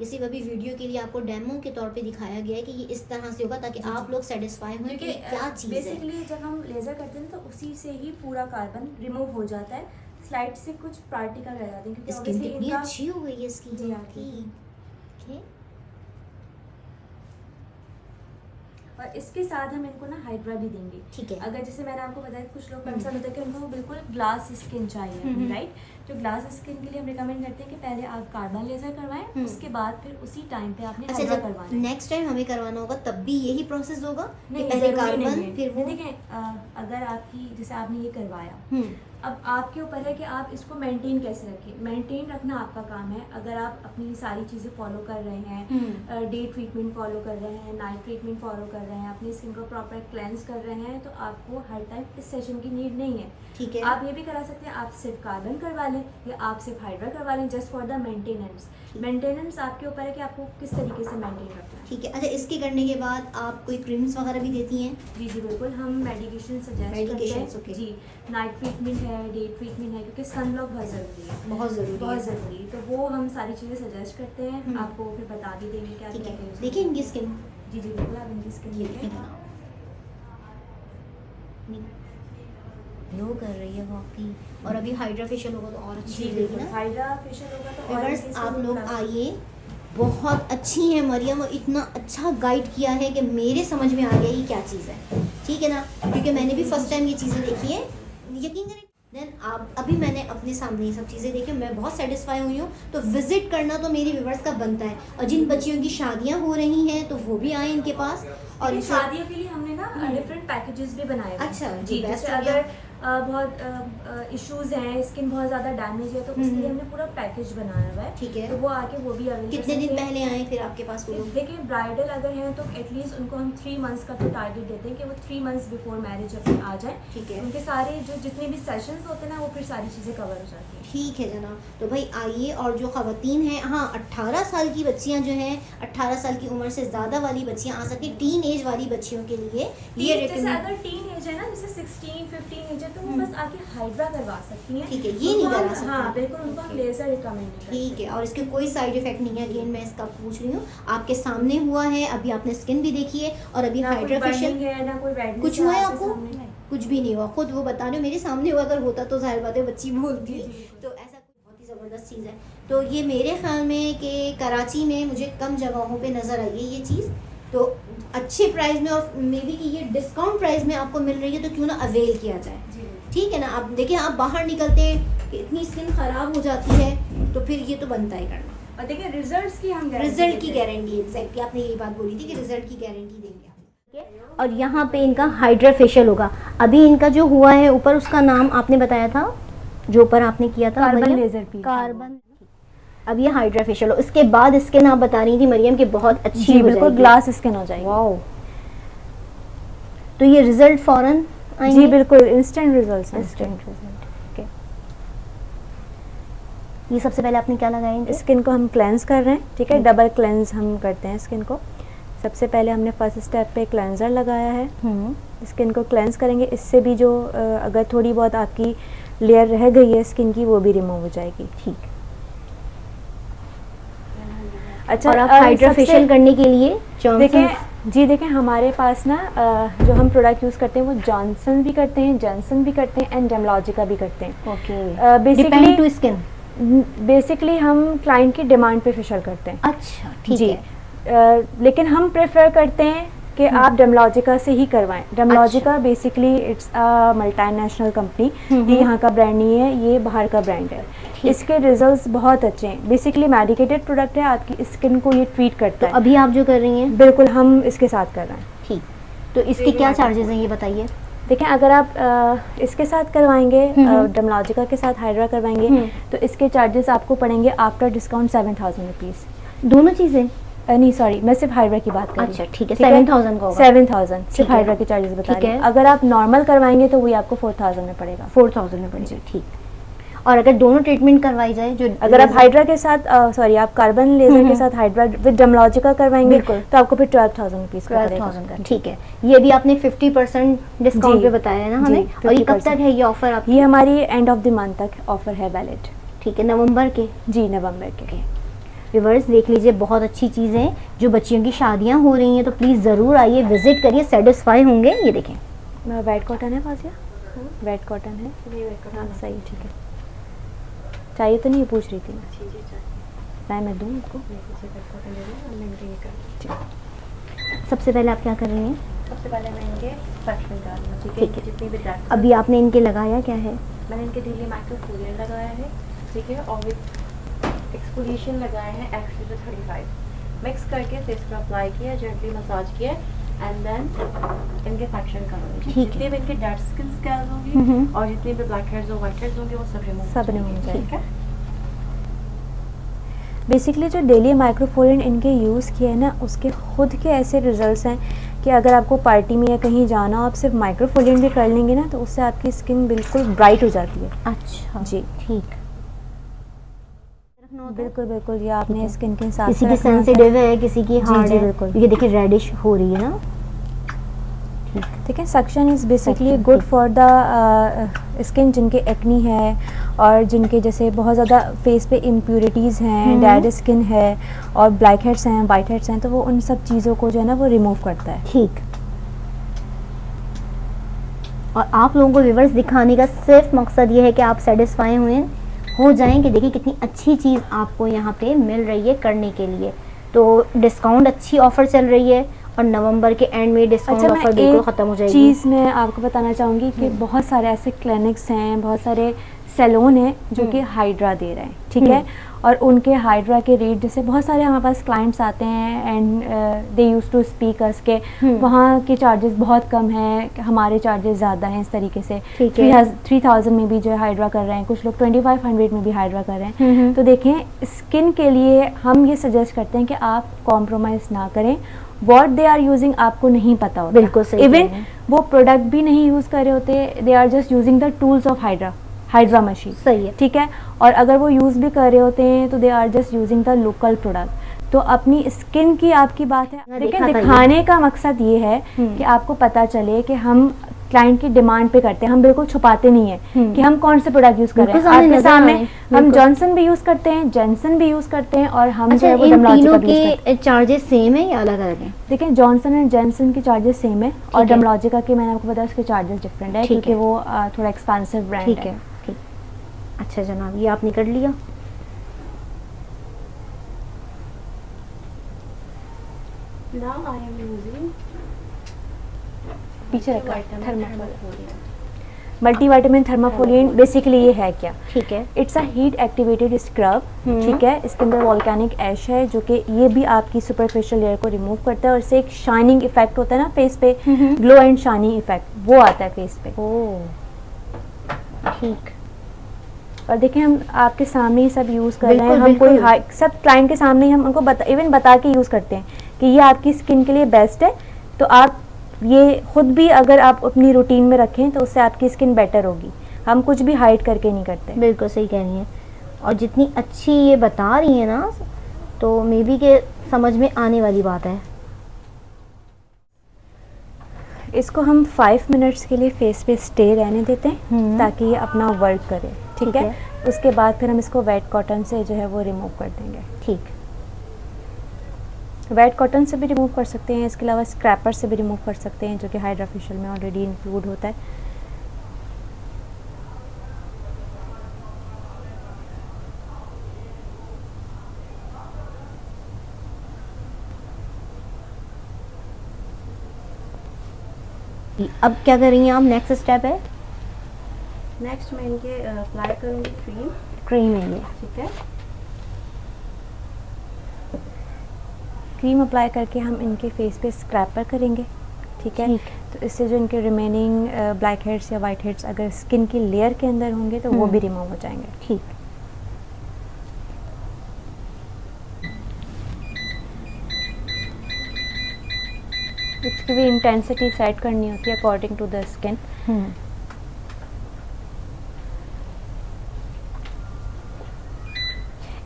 ये सिर्फ अभी वीडियो के लिए आपको डेमो के तौर पे दिखाया गया है कि ये इस तरह से होगा ताकि आप लोग सेटिस्फाई हों कि क्या चीज़ है। बेसिकली जब हम लेज़र करते हैं तो उसी से ही पूरा कार्बन रिमूव हो जाता है, स्लाइड से कुछ पार्टिकल रह जाते हैं, क्योंकि स्किन obviously कितनी इनका अच्छी हो गई है इसकी, जी हाँ, ठीक है। और इसके साथ हम इनको ना हाइड्रा भी देंगे, ठीक है। अगर जैसे मैंने आपको बताया कुछ लोग कंसर्न होता है कि उनको बिल्कुल ग्लास स्किन चाहिए, राइट, तो ग्लास स्किन के लिए हम रिकमेंड करते हैं कि पहले आप कार्बन लेजर करवाएं, उसके बाद फिर उसी टाइम पे आपने अच्छा, हाइड्रा जब करवाना है। नेक्स्ट टाइम हमें करवाना होगा तब भी यही प्रोसेस होगा कि नहीं, पहले ज़रूरी नहीं कार्बन है। फिर वो? देखें अगर आपकी जैसे आपने ये करवाया, अब आपके ऊपर है कि आप इसको मेंटेन कैसे रखें। मेंटेन रखना आपका काम है। अगर आप अपनी सारी चीज़ें फॉलो कर रहे हैं, डे ट्रीटमेंट फॉलो कर रहे हैं, नाइट ट्रीटमेंट फॉलो कर रहे हैं, अपनी स्किन को प्रॉपर क्लेंस कर रहे हैं, तो आपको हर टाइम इस सेशन की नीड नहीं है, ठीक है। आप ये भी करा सकते हैं, आप सिर्फ कार्बन करवा लें या आप सिर्फ हाइड्रा करवा लें, just for the maintenance. Maintenance आपके ऊपर है कि आपको किस तरीके से मेंटेन रखना है। ठीक है। अच्छा, इसके करने के बाद आप कोई क्रीम्स वगैरह भी देती हैं? जी जी बिल्कुल, हम मेडिकेशन सजेस्ट करते हैं, okay. जी, नाइट ट्रीटमेंट है, डे ट्रीटमेंट है, क्योंकि सनब्लॉक बहुत ज़रूरी है, बहुत ज़रूरी बहुत है। ज़रूरी, तो वो हम सारी चीज़ें सजेस्ट करते हैं, आपको फिर बता भी देंगे क्या ठीक क्या है। use देखिए करना इनकी है। स्किन, जी जी बिल्कुल, आप इनकी स्किन ये देखें। ग्लो कर रही है वाकई, और अभी हाइड्रा फेशियल होगा तो और अच्छी जी लगेगी बिल्कुल, ना। हाइड्रा फेशियल होगा तो और व्यूअर्स इनकी आप skin लोग plus- आइए, बहुत अच्छी है मरियम, और इतना अच्छा गाइड किया है कि मेरे समझ में आ गया ये क्या चीज़ है, ठीक है ना, क्योंकि मैंने भी फर्स्ट टाइम ये चीज़ें देखी है, यकीन करें। देन आप अभी मैंने अपने सामने ये सब चीज़ें देखी, मैं बहुत सेटिस्फाई हुई हूँ, तो विजिट करना तो मेरी व्यूअर्स का बनता है। और जिन बच्चियों की शादियाँ हो रही हैं तो वो भी आए इनके पास, और और इसे- शादियों के लिए हमने ना डिफरेंट पैकेजेस भी बनाए हुए हैं। अच्छा, जी, जो best जैसे हो गया। अगर बहुत इश्यूज हैं, स्किन बहुत ज़्यादा डैमेज है, तो उसके लिए हमने पूरा पैकेज बनाया हुआ है। ठीक है। तो वो आके वो भी अवेलेबल। कितने दिन पहले आए फिर आपके पास वो लोग? देखिए ब्राइडल अगर हैं तो एटलीस्ट उनको हम 3 मंथ्स का तो टारगेट देते हैं कि वो 3 मंथ्स बिफोर मैरिज अपने आ जाए। ठीक है। उनके सारे जो जितने भी सेशंस होते हैं ना वो फिर सारी चीज़ें कवर हो जाती हैं। ठीक है जनाब, तो भाई आइए। और जो ख़वातीन हैं, हाँ 18 साल की बच्चियां जो हैं, 18 साल की उम्र से ज़्यादा वाली बच्चियां आ सकती हैं, टीन एज वाली बच्चियों के लिए ये जैसे अगर टीन एज है ना, जैसे 16-15 एज है, तो वो बस आके हाइड्रा करवा सकती हैं। ठीक है, ये नहीं करा सकते। हाँ बिल्कुल, उनको हम लेजर रिकमेंड करते हैं। ठीक है, और इसके कोई साइड इफेक्ट नहीं है। अगेन मैं इसका पूछ रही हूँ, आपके सामने हुआ है, अभी आपने स्किन भी देखी है और अभी हाइड्रा फेशियल है ना कोई redness कुछ है हुआ है आपके आपको? सामने? कुछ भी नहीं हुआ, खुद वो बता रहे हो। मेरे सामने हुआ, अगर होता तो जाहिर बात है बच्ची बोलती। जी, जी। तो ऐसा बहुत ही ज़बरदस्त चीज़ है। तो ये मेरे ख्याल में कि कराची में मुझे कम जगहों पे नज़र आई है ये चीज़, तो अच्छे प्राइस में और मे बी कि ये डिस्काउंट प्राइस में आपको मिल रही है, तो क्यों ना अवेल किया जाए। ठीक है ना। आप देखिए, आप बाहर निकलते इतनी स्किन ख़राब हो जाती है, तो फिर ये तो बनता है करना। और देखिए रिजल्ट्स की हम रिजल्ट की गारंटी, एग्जैक्टली आपने यही बात बोली थी कि रिजल्ट की गारंटी देंगे आप। और यहाँ पे इनका हाइड्रा फेशियल होगा। अभी इनका जो हुआ है ऊपर, उसका नाम आपने बताया था, जो ऊपर आपने किया था कार्बन लेजर पील। कार्बन। अब ये हाइड्रा फेशियल हो, उसके बाद स्किन आप बता रही थी मरियम कि बहुत अच्छी जी हो बिल्कुल जाएगी। ग्लास स्किन हो जाएगी। वाओ। तो ये रिजल्ट फौरन आएंगे? जी बिल्कुल, इंस्टेंट रिजल्ट्स। Instant result. ये सबसे पहले आपने क्या लगाएंगे? स्किन को हम क्लेंस कर रहे हैं। ठीक है, डबल क्लेंस हम करते हैं स्किन को। सबसे पहले हमने फर्स्ट स्टेप पे क्लेंजर लगाया है। स्किन को क्लेंस करेंगे, इससे भी जो अगर थोड़ी बहुत आपकी लेयर रह गई है स्किन की, वो भी रिमूव हो जाएगी। ठीक। अच्छा, और आप हाइड्रा फेशियल करने के लिए देखें हमारे पास ना जो हम प्रोडक्ट यूज़ करते हैं वो जॉनसन भी करते हैं, जॉनसन भी करते हैं एंड डेमलॉजिका भी करते हैं। Okay. Basically to skin. Basically हम क्लाइंट की डिमांड पे फेशियल करते हैं। अच्छा ठीक जी। है। लेकिन हम प्रेफर करते हैं कि आप डेमलॉजिका से ही करवाएं। Dermalogica basically it's a multinational company, ये यहाँ का ब्रांड नहीं है, ये बाहर का ब्रांड है। इसके रिजल्ट्स बहुत अच्छे हैं। बेसिकली मेडिकेटेड प्रोडक्ट है, आपकी स्किन को ये ट्रीट करता है। अभी आप जो कर रही हैं? बिल्कुल हम इसके साथ कर रहे हैं। ठीक। तो इसके क्या चार्जेस हैं ये बताइए। देखें, अगर आप इसके साथ करवाएंगे, डेमलॉजिका के साथ हाइड्रा करवाएंगे, तो इसके चार्जेस आपको पड़ेंगे आफ्टर डिस्काउंट 7000 रुपीज़। दोनों चीज़ें? नहीं सॉरी, मैं सिर्फ हाइड्रा की बात कर रही हूँ। अच्छा ठीक है, 7000 का होगा। 7000 सिर्फ हाइड्रा के चार्जेस बता रही हूँ। अगर आप नॉर्मल करवाएंगे तो वही आपको 4000 में पड़ेगा। 4000 में पड़ेगा। ठीक। और अगर दोनों ट्रीटमेंट करवाई जाए, जो अगर आप हाइड्रा के साथ सॉरी आप कार्बन लेजर के साथ हाइड्रा विद डेमलॉजिका करवाएंगे तो आपको फिर 12000 रुपीज़ का पड़ेगा। 12000 का। ठीक है। ये भी आपने 50% डिस्काउंट पे बताया है ना हमें? और ये कब तक है ये ऑफर आपकी? ये हमारी एंड ऑफ द मंथ तक ऑफर है वैलिड। ठीक है, नवंबर के? जी नवंबर के। व्यूअर्स देख लीजिए, बहुत अच्छी चीज़ें हैं। जो बच्चियों की शादियां हो रही हैं तो प्लीज़ ज़रूर आइए, विजिट करिए, सेटिस्फाई होंगे। ये देखें, वेट कॉटन है फाजिया? वेट कॉटन है? हाँ सही, ठीक है। चाहिए तो नहीं, पूछ रही थी मैं। मैं दूँ आपको? सबसे पहले आप क्या कर रही हैं? सबसे पहले मैं इनके फ्रैक्शन डाल रही हूँ। ठीक है। जितनी भी ड्रैक्स अभी आपने इनके लगाया क्या है? मैंने इनके डेली माइक्रोफोलियर लगाया है, ठीक है, और विद एक्सफोलिएशन लगाया है एक्सट्रा 35 मिक्स करके फेस पर अप्लाई किया, जेंटली मसाज किया एंड देन इनके फ्रैक्शन करूँगी। ठीक है। जितने भी इनके डेड स्किन स्कैल्स होंगी और जितने भी ब्लैक हेड्स और वाइट हेड्स होंगे वो सब रिमूव हो जाएंगे। ठीक है। बेसिकली जो डेली माइक्रोफोलिन इनके यूज़ किए हैं ना, उसके खुद के ऐसे रिजल्ट्स हैं कि अगर आपको पार्टी में या कहीं जाना हो, आप सिर्फ माइक्रोफोलिन भी कर लेंगे ना, तो उससे आपकी स्किन बिल्कुल ब्राइट हो जाती है। अच्छा जी ठीक। बिल्कुल बिल्कुल, ये आपने स्किन के हिसाब किसी की सेंसिटिव है, किसी की हार्ड है। बिल्कुल। ये देखिए रेडिश हो रही है ना। ठीक है। Suction is basically good for the skin जिनके एक्नी है और जिनके जैसे बहुत ज़्यादा फेस पे इम्प्यूरिटीज़ हैं, डेड स्किन है और ब्लैक हेड्स हैं, वाइट हेड्स हैं, तो वो उन सब चीज़ों को जो है ना वो रिमूव करता है। ठीक। और आप लोगों को व्यूअर्स दिखाने का सिर्फ मकसद ये है कि आप सेटिस्फाई हो जाएं कि देखिए कितनी अच्छी चीज़ आपको यहाँ पे मिल रही है करने के लिए। तो डिस्काउंट अच्छी ऑफ़र चल रही है और नवंबर के एंड में डिस्काउंट ऑफर बिल्कुल ख़त्म हो जाएगी। चीज़ मैं आपको बताना चाहूँगी कि बहुत सारे ऐसे क्लिनिक्स हैं, बहुत सारे सैलून है जो कि हाइड्रा दे रहे हैं, ठीक है। और उनके हाइड्रा के रेट, जैसे बहुत सारे हमारे पास क्लाइंट्स आते हैं and they use to speak us के वहाँ के चार्जेस बहुत कम हैं, हमारे चार्जेस ज़्यादा हैं, इस तरीके से 3000 में भी जो है हाइड्रा कर रहे हैं, कुछ लोग 2500 में भी हाइड्रा कर रहे हैं। तो देखें, स्किन के लिए हम ये सजेस्ट करते हैं कि आप कॉम्प्रोमाइज़ ना करें। वॉट दे आर यूजिंग आपको नहीं पता होता, बिल्कुल सही। इवन वो प्रोडक्ट भी नहीं यूज़ कर रहे होते, they are just using the tools of hydra machine, सही है, ठीक है। और अगर वो यूज़ भी कर रहे होते हैं तो they are just using the local product. तो अपनी स्किन की आपकी बात है, देखिए दिखाने का मकसद ये है कि आपको पता चले कि हम क्लाइंट की डिमांड पे करते हैं, हम बिल्कुल छुपाते नहीं है कि हम कौन से प्रोडक्ट यूज कर रहे हैं। आपके सामने हम जॉनसन भी यूज करते हैं, जेंसन भी यूज करते हैं, और हम जो है वो डर्मालॉजिका भी यूज करते हैं। चार्जेस सेम है या अलग अलग है? देखिए, जॉनसन एंड जेंसन की चार्जेस सेम है, और डर्मालॉजिका के मैंने आपको बताया उसके चार्जेस डिफरेंट है, क्योंकि वो थोड़ा एक्सपेंसिव ब्रांड है। ठीक। अच्छा जनाब, ये आपने कर लिया। Now I am using पीछे रखा थर्माफोलियन। मल्टीविटामिन थर्माफोलियन बेसिकली ये है क्या? ठीक है। It's a heat activated scrub, ठीक है। इसके अंदर वॉल्केनिक ऐश है जो कि ये भी आपकी सुपरफिशियल लेयर को रिमूव करता है, और इससे एक शाइनिंग इफेक्ट होता है ना फेस पे, ग्लो एंड शाइनिंग इफेक्ट वो आता है फेस पे। ठीक। और देखिए, हम आपके सामने ही सब यूज़ कर रहे हैं, हम कोई सब क्लाइंट के सामने ही हम उनको बता के यूज़ करते हैं कि ये आपकी स्किन के लिए बेस्ट है। तो आप ये खुद भी अगर आप अपनी रूटीन में रखें तो उससे आपकी स्किन बेटर होगी। हम कुछ भी हाइड करके नहीं करते। बिल्कुल सही कह रही हैं, और जितनी अच्छी ये बता रही हैं ना, तो मे बी के समझ में आने वाली बात है। इसको हम 5 मिनट्स के लिए फेस पे स्टे रहने देते हैं ताकि ये अपना वर्क करे, ठीक है। उसके बाद फिर हम इसको वेट कॉटन से जो है वो रिमूव कर देंगे। ठीक। वेट कॉटन से भी रिमूव कर सकते हैं, इसके अलावा स्क्रैपर से भी रिमूव कर सकते हैं, जो कि हाइड्रा फेशियल में ऑलरेडी इंक्लूड होता है। अब क्या कर रही हैं आप? नेक्स्ट स्टेप है, नेक्स्ट मैं इनके अप्लाई करूँगी क्रीम है ये, ठीक है। क्रीम अप्लाई करके हम इनके फेस पे स्क्रैपर करेंगे, ठीक है। तो इससे जो इनके रिमेनिंग ब्लैक हेड्स या वाइट हेड्स अगर स्किन की लेयर के अंदर होंगे तो वो भी रिमूव हो जाएंगे। ठीक। इसकी भी इंटेंसिटी सेट करनी होती है अकॉर्डिंग टू द स्किन।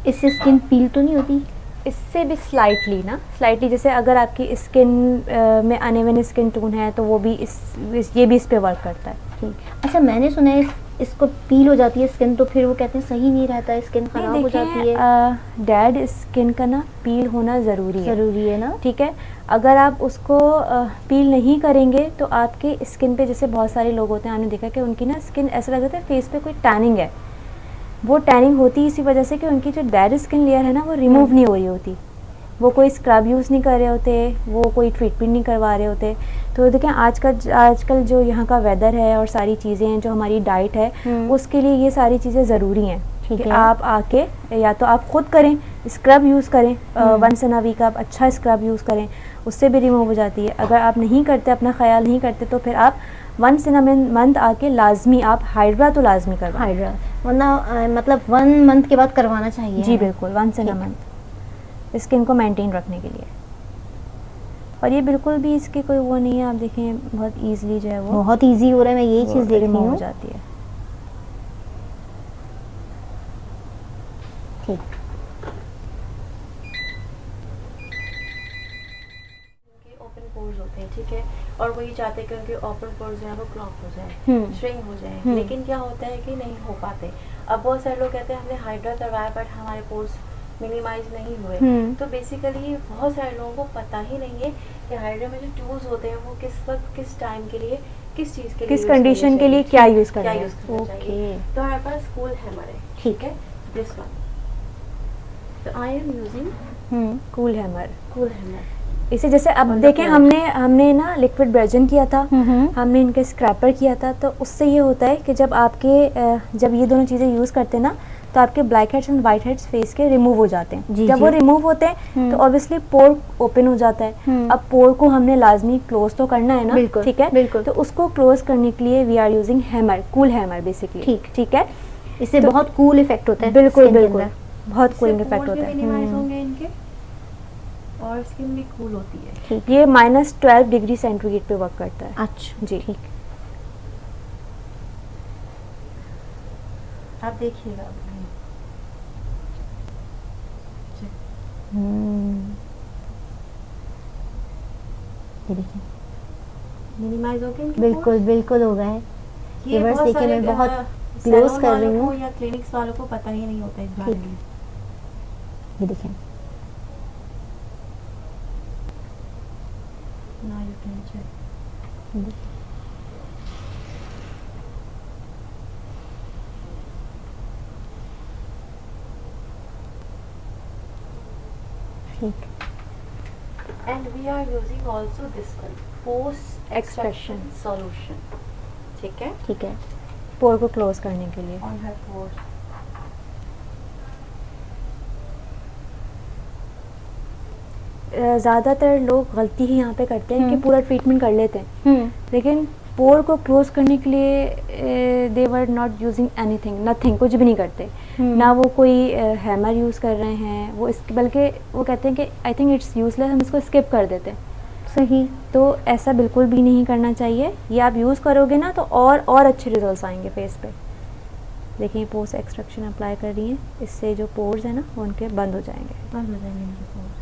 इससे स्किन पील तो नहीं होती? इससे भी स्लाइटली जैसे अगर आपकी स्किन में अनइवन स्किन टोन है तो वो भी ये भी इस पे वर्क करता है। ठीक। अच्छा, मैंने सुना है इसको पील हो जाती है स्किन, तो फिर वो कहते हैं सही नहीं रहता है, स्किन खराब हो जाती है। डेड स्किन का ना पील होना ज़रूरी है ना, ठीक है। अगर आप उसको पील नहीं करेंगे तो आपके स्किन पे, जैसे बहुत सारे लोग होते हैं, आपने देखा कि उनकी ना स्किन ऐसा लगता है फेस पे कोई टैनिंग है। वो टैनिंग होती है इसी वजह से कि उनकी जो डेड स्किन लेयर है ना वो रिमूव नहीं हो रही होती, वो कोई स्क्रब यूज़ नहीं कर रहे होते, वो कोई ट्रीटमेंट नहीं करवा रहे होते। तो देखें, आजकल जो यहाँ का वेदर है और सारी चीज़ें हैं, जो हमारी डाइट है, उसके लिए ये सारी चीज़ें ज़रूरी हैं कि आप आके या तो आप ख़ुद करें, स्क्रब यूज़ करें, वंस इन अ वीक आप अच्छा स्क्रब यूज़ करें, उससे भी रिमूव हो जाती है। अगर आप नहीं करते, अपना ख्याल नहीं करते, तो फिर आप वंस इन अ मंथ आके लाजमी आप हाइड्रा तो लाजमी करवाएं। हाइड्रा वरना मतलब 1 मंथ के बाद करवाना चाहिए। जी बिल्कुल, once in a month skin को मेंटेन रखने के लिए। और ये बिल्कुल भी इसकी कोई वो नहीं है, आप देखें बहुत इजीली जो है वो बहुत इजी हो रहा है। मैं यही चीज़ देख रही हूँ, हो जाती है। ठीक। ओपन पोर्स होते हैं, ठीक है, और वो ये चाहते हैं कि उनके ओपन पोर्स जो है वो क्लॉग हो जाए, श्रिंक हो जाए, लेकिन क्या होता है कि नहीं हो पाते। अब बहुत सारे लोग कहते हैं हमने हाइड्रा करवाया बट हमारे पोर्स मिनिमाइज नहीं हुए। तो बेसिकली बहुत सारे लोगों को पता ही नहीं है कि हाइड्रा में जो टूल्स होते हैं वो किस वक्त, किस टाइम के लिए, किस चीज़ के लिए, किस कंडीशन के लिए क्या यूज़ करना है। ओके, तो हमारे पास कूल हैमर है, ठीक है, दिस वन। तो I am using cool hammer. इसे जैसे अब देखें हमने ना लिक्विड वर्जन किया था, हमने इनके स्क्रैपर किया था, तो उससे ये होता है कि जब ये दोनों चीज़ें यूज़ करते हैं ना तो आपके black heads and white heads face के रिमूव हो जाते हैं। जब वो रिमूव होते हैं तो ऑब्वियसली पोर ओपन हो जाता है। अब पोर को हमने लाजमी क्लोज तो करना है ना, ठीक है, तो उसको क्लोज करने के लिए we are using hammer, cool hammer basically, ठीक है। इससे बहुत कूल इफेक्ट होता है। बिल्कुल बिल्कुल, बहुत कूलिंग इफेक्ट होता है। मिनिमाइज होंगे इनके और स्किन भी कूल होती है। ये -12 डिग्री सेंटीग्रेड पे वर्क करता है। अच्छा जी, ठीक। आप देखिएगा। ये देखिए मिनिमाइज हो गए इनके बिल्कुल बिल्कुल हो गए हैं। ये व्यूअर्स बहुत देखिए, सारे मैं बहुत सैलून क्लोज कर रही वालों हूँ। को या क्लिनिक्स वालों को पता ही नहीं होता इस बारे ठीक। में। ये देखिए Now you can check. ठीक। And we are using also this one, post extraction solution. ठीक है? ठीक है। पोर को क्लोज करने के लिए। On her pores. ज़्यादातर लोग गलती ही यहाँ पे करते हैं कि पूरा ट्रीटमेंट कर लेते हैं, लेकिन पोर को क्लोज करने के लिए they were not using anything, nothing, कुछ भी नहीं करते। ना वो कोई हैमर यूज़ कर रहे हैं, वो इस बल्कि वो कहते हैं कि आई थिंक इट्स यूजलेस, हम इसको स्किप कर देते हैं। सही। तो ऐसा बिल्कुल भी नहीं करना चाहिए। ये आप यूज़ करोगे ना तो और अच्छे रिजल्ट्स आएंगे फेस पे। देखिए पोस्ट एक्सट्रैक्शन अप्लाई कर रही हैं, इससे जो पोर्स है ना वो उनके बंद हो जाएंगे। बंद हो जाएंगे इनके pores.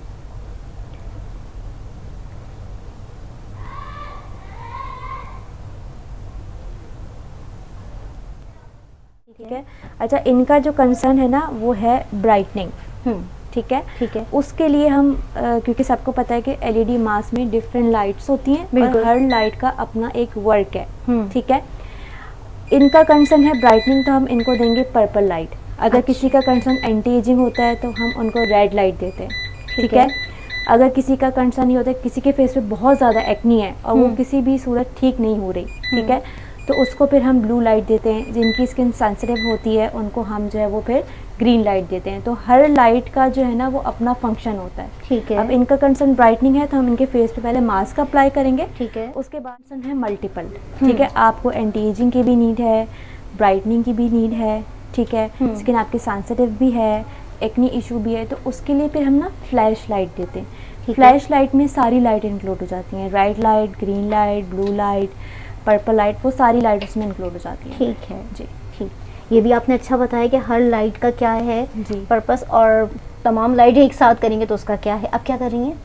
ठीक है। अच्छा, इनका जो कंसर्न है ना वो है ब्राइटनिंग, ठीक है, ठीक है। उसके लिए हम क्योंकि सबको पता है कि एलईडी मास्क में डिफरेंट लाइट्स होती हैं और हर लाइट का अपना एक वर्क है, ठीक है। इनका कंसर्न है ब्राइटनिंग, तो हम इनको देंगे पर्पल लाइट। अगर किसी का कंसर्न एंटी एजिंग होता है तो हम उनको रेड लाइट देते हैं, ठीक है। अगर किसी का कंसर्न नहीं होता, किसी के फेस पे बहुत ज़्यादा एक्नी है और वो किसी भी सूरत ठीक नहीं हो रही, ठीक है, तो उसको फिर हम ब्लू लाइट देते हैं। जिनकी स्किन सेंसिटिव होती है उनको हम जो है वो फिर ग्रीन लाइट देते हैं। तो हर लाइट का जो है ना वो अपना फंक्शन होता है, ठीक है। अब इनका कंसर्न ब्राइटनिंग है तो हम इनके फेस पे पहले मास्क अप्लाई करेंगे, ठीक है। उसके बाद कंसर्न है मल्टीपल, ठीक है। आपको एंटी एजिंग की भी नीड है, ब्राइटनिंग की भी नीड है, ठीक है, स्किन आपकी सेंसिटिव भी है, एक्नी इशू भी है, तो उसके लिए फिर हम ना फ्लैश लाइट देते हैं। फ्लैश लाइट में सारी लाइट इंक्लूड हो जाती हैं, red light, green light, blue light, purple light, वो सारी लाइट उसमें इंक्लूड हो जाती हैं। ठीक है जी, ठीक। ये भी आपने अच्छा बताया कि हर लाइट का क्या है जी पर्पस, और तमाम लाइट एक साथ करेंगे तो उसका क्या है। अब क्या कर रही हैं?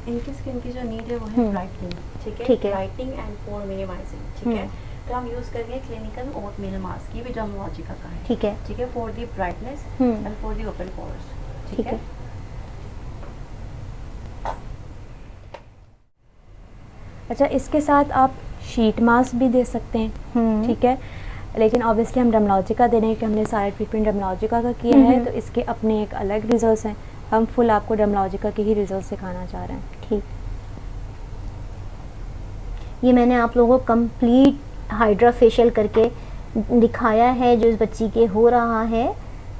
इनकी स्किन की जो नीड है वो है ब्राइटनिंग, ठीक है, ठीक है। ब्राइटनिंग एंड पोर मिनिमाइजिंग, ठीक है। तो हम यूज करेंगे क्लिनिकल ओटमील मास्क, ये भी डर्मोलॉजिका का है, ठीक है, ठीक है, for the brightness and for the open pores, ठीक है। अच्छा, इसके साथ आप शीट मास्क भी दे सकते हैं, ठीक है, लेकिन ऑब्वियसली हम डर्मोलॉजिका दे रहे हैं कि हमने सारा ट्रीटमेंट डर्मोलॉजिका का किया है, तो इसके अपने एक अलग रिजल्ट्स हैं। हम फुल आपको डर्मोलॉजिका के ही रिजल्ट सिखाना चाह रहे हैं। ठीक। ये मैंने आप लोगों को कंप्लीट हाइड्रा फेशियल करके दिखाया है जो इस बच्ची के हो रहा है,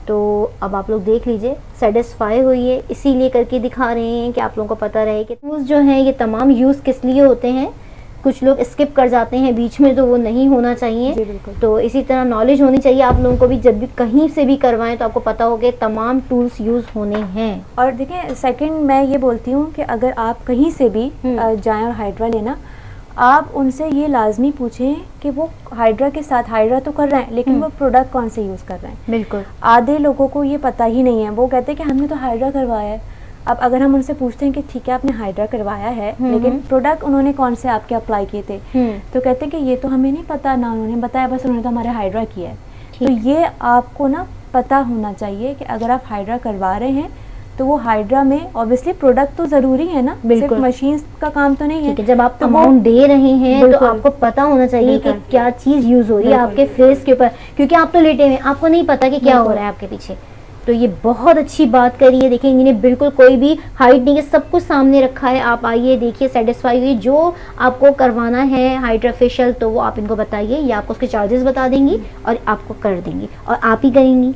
तो अब आप लोग देख लीजिए, सेटिस्फाई हुई है, इसीलिए करके दिखा रहे हैं कि आप लोगों को पता रहे कि यूज़ जो है ये तमाम यूज़ किस लिए होते हैं। कुछ लोग स्किप कर जाते हैं बीच में, तो वो नहीं होना चाहिए। जी बिल्कुल। तो इसी तरह नॉलेज होनी चाहिए आप लोगों को भी, जब भी कहीं से भी करवाएं तो आपको पता हो कि तमाम टूल्स यूज़ होने हैं। और देखिए सेकंड मैं ये बोलती हूँ कि अगर आप कहीं से भी जाएं और हाइड्रा लेना, आप उनसे ये लाजमी पूछें कि वो हाइड्रा के साथ हाइड्रा तो कर रहे हैं लेकिन वो प्रोडक्ट कौन से यूज़ कर रहे हैं। बिल्कुल। आधे लोगों को ये पता ही नहीं है, वो कहते हैं कि हमने तो हाइड्रा करवाया है। अब अगर हम उनसे पूछते हैं कि ठीक है आपने हाइड्रा करवाया है लेकिन प्रोडक्ट उन्होंने कौन से आपके अप्लाई किए थे, तो कहते हैं कि ये तो हमें नहीं पता, ना उन्होंने बताया, बस उन्होंने तो हमारे हाइड्रा किया है। तो ये आपको ना पता होना चाहिए कि अगर आप हाइड्रा करवा रहे हैं तो वो हाइड्रा में ऑब्वियसली प्रोडक्ट तो ज़रूरी है ना, सिर्फ मशीन का काम तो नहीं है। जब आप अमाउंट दे रहे हैं तो आपको पता होना चाहिए कि क्या चीज़ यूज़ हो रही है आपके फेस के ऊपर, क्योंकि आप तो लेटे हुए, आपको नहीं पता कि क्या हो रहा है आपके पीछे। तो ये बहुत अच्छी बात करी है। देखिए इन्हें बिल्कुल कोई भी हाइड नहीं है, सब कुछ सामने रखा है। आप आइए देखिए, सेटिस्फाई हुई। जो आपको करवाना है हाइड्रा फेशियल तो वो आप इनको बताइए, या आपको उसके चार्जेस बता देंगी और आपको कर देंगी। और आप ही करेंगी?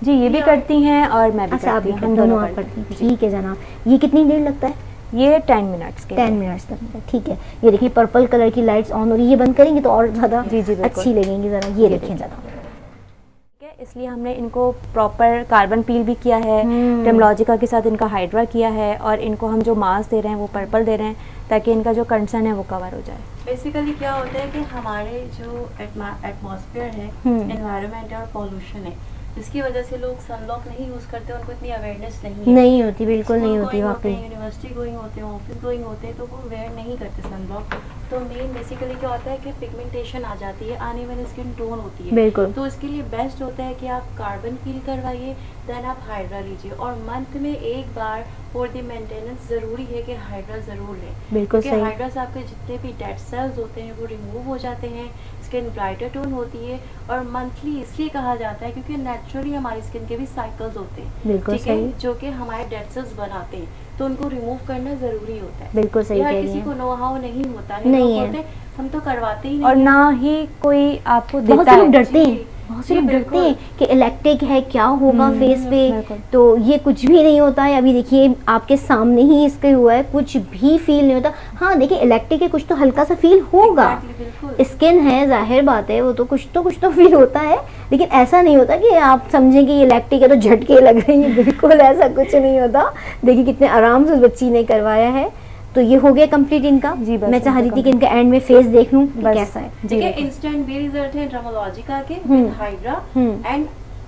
जी, ये भी करती हैं और मैं भी अच्छा, आप करती भी हूँ, हम दोनों आप करते करती हैं। हैं। ठीक है जनाब। ये कितनी देर लगता है? ये 10 मिनट्स के 10 मिनट्स लगता है। ठीक है। ये देखिए पर्पल कलर की लाइट्स ऑन हो रही है, ये बंद करेंगे तो और ज़्यादा जी, जी, बिल्कुल। अच्छी लगेंगी। ज़रा ये देखें ज़रा। ठीक है, इसलिए हमने इनको प्रॉपर कार्बन पील भी किया है, डेमलॉजिका के साथ इनका हाइड्रा किया है, और इनको हम जो मास्क दे रहे हैं वो पर्पल दे रहे हैं ताकि इनका जो कंसर्न है वो कवर हो जाए। बेसिकली क्या होता है कि हमारे जो एटमॉस्फेयर है, एनवायरनमेंट है और पॉल्यूशन है, जिसकी वजह से लोग सनब्लॉक नहीं यूज़ करते, उनको इतनी अवेयरनेस नहीं होती, बिल्कुल नहीं होती वाकई। यूनिवर्सिटी गोइंग होते हैं, ऑफिस गोइंग होते हैं, तो वो वेयर नहीं करते सनब्लॉक। तो मेन बेसिकली क्या होता है कि पिगमेंटेशन आ जाती है, आने वाली स्किन टोन होती है। बिल्कुल। तो इसके लिए बेस्ट होता है कि आप कार्बन पील करवाइए, देन आप हाइड्रा लीजिए, और मंथ में एक बार फॉर द मेंटेनेंस ज़रूरी है कि हाइड्रा ज़रूर लें। बिल्कुल क्योंकि सही। हाइड्रा से आपके जितने भी डेड सेल्स होते हैं वो रिमूव हो जाते हैं, स्किन ब्राइटर टोन होती है। और मंथली इसलिए कहा जाता है क्योंकि नेचुरली हमारी स्किन के भी साइकिल्स होते हैं, बिल्कुल ठीक है, सही। जो कि हमारे डेड सेल्स बनाते हैं, तो उनको रिमूव करना ज़रूरी होता है। बिल्कुल सही ये कह हर रही किसी हैं। को नो हाउ नहीं होता है, नहीं लोग है। बोलते हैं, हम तो करवाते ही नहीं और हैं। ना ही कोई आपको बहुत देता से लोग है। डरते जी, हैं, बहुत से जी, लोग डरते बिल्कुल। हैं कि इलेक्ट्रिक है, क्या होगा फेस पे। बिल्कुल। तो ये कुछ भी नहीं होता है। अभी देखिए आपके सामने ही इसके हुआ है, कुछ भी फील नहीं होता। हाँ देखिए इलेक्ट्रिक है, कुछ तो हल्का सा फील होगा। Exactly, बिल्कुल। स्किन है, जाहिर बात है, वो तो कुछ तो फील होता है, लेकिन ऐसा नहीं होता कि आप समझें कि ये इलेक्ट्रिक है तो झटके लग रही हैं। बिल्कुल ऐसा कुछ नहीं होता। देखिए कितने आराम से उस बच्ची ने करवाया है। तो ये हो गया कंप्लीट इनका। जी, बस मैं चाह रही इनका थी कि इनका एंड में फेस देख लूं कि बस। कैसा है। जी, ठीक है, बिल्कुल। इंस्टेंट भी रिजल्ट है ड्रामालॉजिका के with hydra, and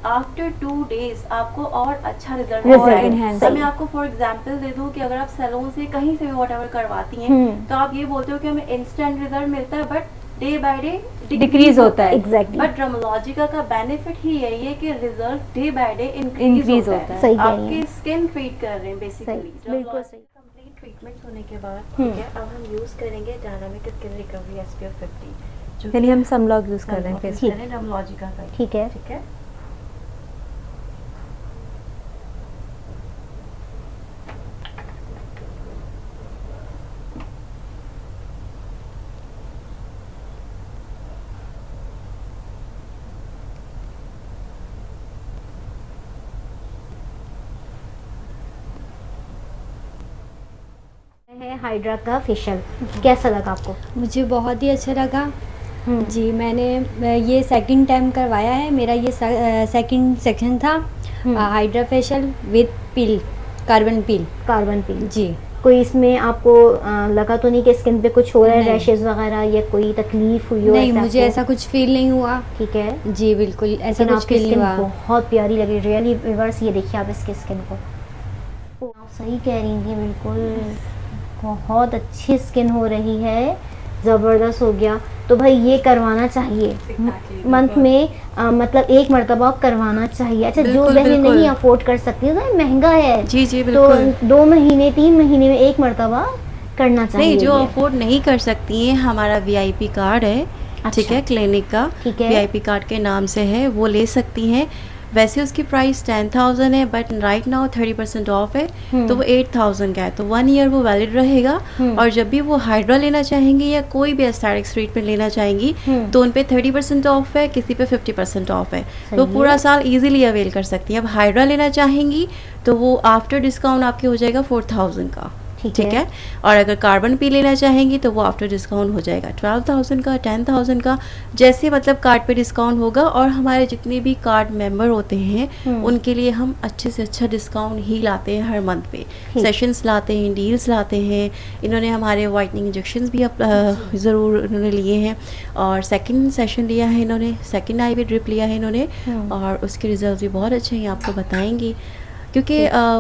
after 2 days आपको और अच्छा रिजल्ट Result मिलेगा। enhance अब मैं आपको फॉर एग्जांपल दे दूं कि अगर आप सैलून से कहीं से भी व्हाटएवर करवाती हैं, तो आप ये बोलते हो कि हमें इंस्टेंट रिजल्ट मिलता है, but day by day decrease होता है। एग्जैक्टली। बट ड्रामालॉजिका का बेनिफिट ही यही है कि result day by day Increase increase होता होता है। है। सही कह रही आपकी हैं। स्किन ट्रीट कर रहे हैं बेसिकली। सही, बिल्कुल सही। कंप्लीट ट्रीटमेंट होने के बाद ठीक है, अब हम यूज करेंगे डायनामिक स्किन रिकवरी SPF 50, जो यानी हम सनब्लॉक यूज कर रहे हैं फेस पे। ड्रामालॉजिका का। ठीक है। ठीक है। है हाइड्रा का फेशियल, कैसा लगा आपको? मुझे बहुत ही अच्छा लगा। जी, मैंने ये सेकंड टाइम करवाया है। मेरा ये सेकंड सेक्शन था hydra facial with peel, carbon peel. Carbon peel. जी, कोई इसमें आपको लगा तो नहीं कि स्किन पे कुछ हो रहा है, नहीं। रैशेज वगैरह, या कोई तकलीफ हुई हो? नहीं, ऐसा मुझे आपको? ऐसा कुछ फील नहीं हुआ। ठीक है। जी बिल्कुल, ऐसा लेकिन कुछ आपकी फील नहीं स्किन हुआ। बहुत प्यारी लगी रियली व्यूअर्स। ये देखिए आप इसकी स्किन को, आप सही कह रही थी, बिल्कुल बहुत अच्छी स्किन हो रही है, ज़बरदस्त हो गया। तो भाई ये करवाना चाहिए Exactly, मंथ बिल्कुल। में, मतलब एक मरतबा करवाना चाहिए। अच्छा, जो बिल्कुल, बहनें बिल्कुल। नहीं अफोर्ड कर सकती है तो महंगा है, जी जी तो बिल्कुल। 2 महीने 3 महीने में एक मरतबा करना चाहिए। नहीं, जो ये। अफोर्ड नहीं कर सकती हैं, हमारा VIP कार्ड है, ठीक अच्छा। है, क्लिनिक का ठीक है। VIP कार्ड के नाम से है, वो ले सकती हैं। वैसे उसकी प्राइस 10,000 है, बट राइट नाउ 30% ऑफ है, तो वो 8,000 का है। तो 1 ईयर वो वैलिड रहेगा। और जब भी वो हाइड्रा लेना चाहेंगी या कोई भी एस्थेटिक्स ट्रीटमेंट लेना चाहेंगी, तो उन पे 30% ऑफ है, किसी पे 50% ऑफ है, तो सही पूरा है। साल इजीली अवेल कर सकती हैं। अब हाइड्रा लेना चाहेंगी तो वो आफ्टर डिस्काउंट आपके हो जाएगा 4,000 का, ठीक है। और अगर कार्बन पी लेना चाहेंगी तो वो आफ्टर डिस्काउंट हो जाएगा 12,000 का, 10,000 का, जैसे मतलब कार्ड पे डिस्काउंट होगा। और हमारे जितने भी कार्ड मेंबर होते हैं उनके लिए हम अच्छे से अच्छा डिस्काउंट ही लाते हैं हर मंथ पे। सेशंस लाते हैं, डील्स लाते हैं। इन्होंने हमारे वाइटनिंग इंजेक्शंस भी ज़रूर इन्होंने लिए हैं, और सेकंड सेशन लिया है इन्होंने, सेकंड IV ड्रिप लिया है इन्होंने, और उसके रिजल्ट भी बहुत अच्छे हैं, आपको बताएंगी। क्योंकि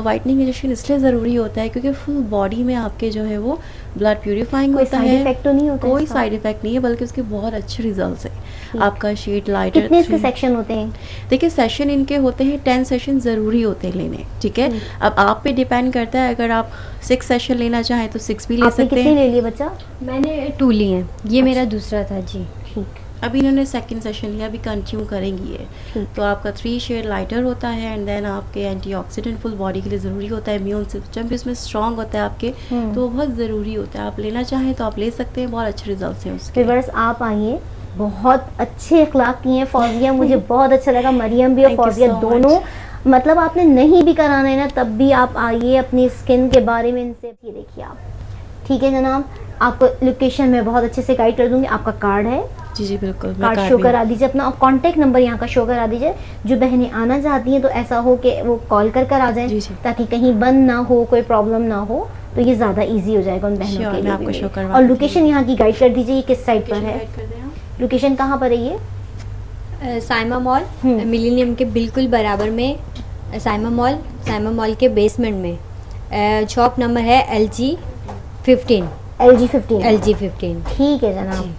वाइटनिंग इंजेक्शन इसलिए ज़रूरी होता है क्योंकि फुल बॉडी में आपके जो है वो ब्लड प्यूरिफाइंग कोई होता साइड है। इफेक्ट तो नहीं होता कोई इसका? साइड इफेक्ट नहीं है, बल्कि उसके बहुत अच्छे रिजल्ट्स हैं। आपका शेड लाइटर। कितने इसके सेक्शन होते हैं? देखिए सेशन इनके होते हैं 10 सेशन ज़रूरी होते हैं लेने, ठीक है। अब आप पे डिपेंड करता है, अगर आप 6 सेशन लेना चाहें तो 6 भी ले आपने सकते कितने हैं। ले लिए बच्चा? मैंने 2 लिए हैं, ये मेरा दूसरा था। जी, ठीक। अभी इन्होंने सेकंड सेशन लिया, अभी कंटिन्यू करेंगी ये। ठीक। तो आपका 3 शेड लाइटर होता है एंड देन आपके एंटीऑक्सीडेंट फुल बॉडी के लिए ज़रूरी होता है, इम्यून सिस्टम भी इसमें स्ट्रॉन्ग होता है आपके, तो वो बहुत ज़रूरी होता है। आप लेना चाहें तो आप ले सकते हैं, बहुत अच्छे रिजल्ट हैं उसके। व्यूअर्स आप आइए, बहुत अच्छे अखलाक की हैं फौजिया, मुझे बहुत अच्छा लगा, मरियम भी और Thank you फौजिया so दोनों। मतलब आपने नहीं भी कराना है ना तब भी आप आइए, अपनी स्किन के बारे में इनसे ये देखिए आप। ठीक है जनाब, आपको लोकेशन में बहुत अच्छे से गाइड कर दूंगी। आपका कार्ड है, जी जी बिल्कुल, मैं कार्ड कार्ड शो भी- करा दीजिए अपना, और कॉन्टैक्ट नंबर यहाँ का शो करा दीजिए। जो बहनें आना चाहती हैं तो ऐसा हो कि वो कॉल कर आ जाएं, जी, जी। ताकि कहीं बंद ना हो, कोई प्रॉब्लम ना हो, तो ये ज़्यादा इजी हो जाएगा उन बहनों Sure, के मैं लिए आपको भी। show करवा और देती लोकेशन यहाँ की गाइड कर दीजिए, ये किस साइड पर Location है? guide कर दें आप? लोकेशन कहाँ पर है ये? साइमा मॉल, मिलेनियम के बिल्कुल बराबर में साइमा मॉल के बेसमेंट में। शॉप नंबर है LG 15। LG 15। LG 15। ठीक है जनाब।